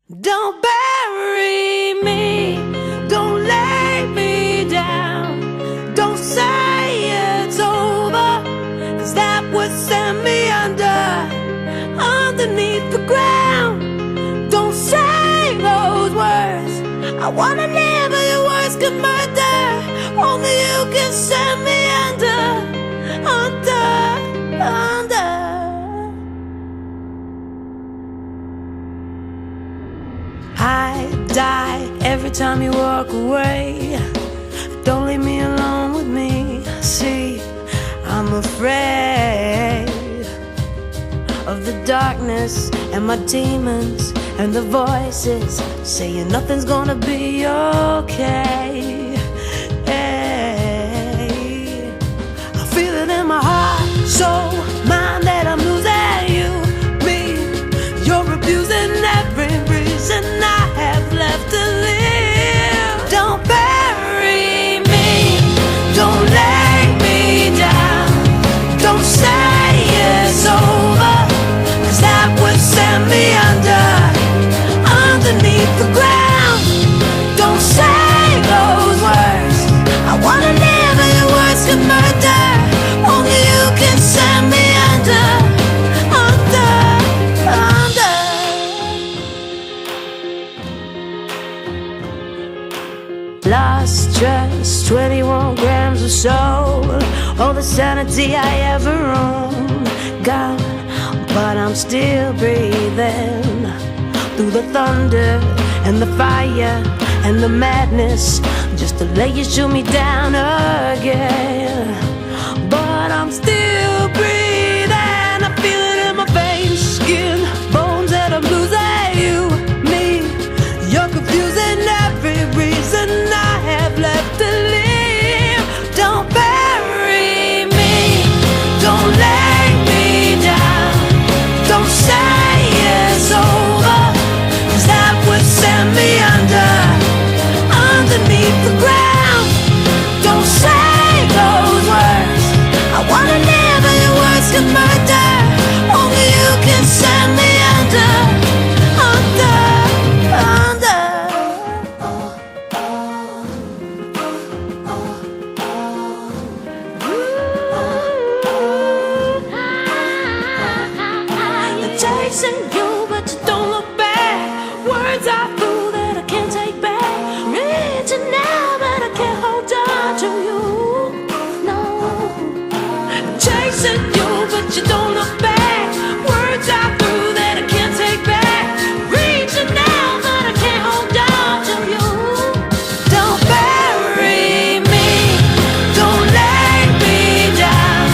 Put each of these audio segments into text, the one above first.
Don't bury me, don't lay me down, don't say it's over, 'cause that would send me underneath the ground. Don't say those words, I wanna live but your words could murder. Only you can send me under. I die every time you walk away. Don't leave me alone with me. See, I'm afraid of the darkness and my demons and the voices saying nothing's gonna be okay. Hey, I feel it in my heart, soul, mind that I'm losing you, me. You're abusing every reason I have left to live. Don't bury me, don't lay me down, don't say it's over, 'cause that would send me underneath the ground. Don't say those words, I wanna live but your words could murder. Only you can send me under. Lost stress, 21 grams of soul, all the sanity I ever owned, gone, but I'm still breathing through the thunder and the fire and the madness, just to lay you shoot me down again. But I'm still breathing, I feel it in my veins, skin, bones, that I'm losing you, me. You're confusing every reason I have left to live. Don't bury me, don't lay me down, don't say it's over, 'cause that would send me underneath the ground. Don't say those words, I wanna live but your words could murder. Only you can send me under. Chasing you, but you don't look back. Words are food that I can't take back. Reaching now, but I can't hold on to you. No. Chasing you, but you don't look back. Words are food that I can't take back. Reaching now, but I can't hold on to you. Don't bury me, don't lay me down,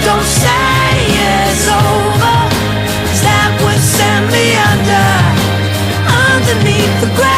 don't say it's over, 'cause that would send me underneath the ground.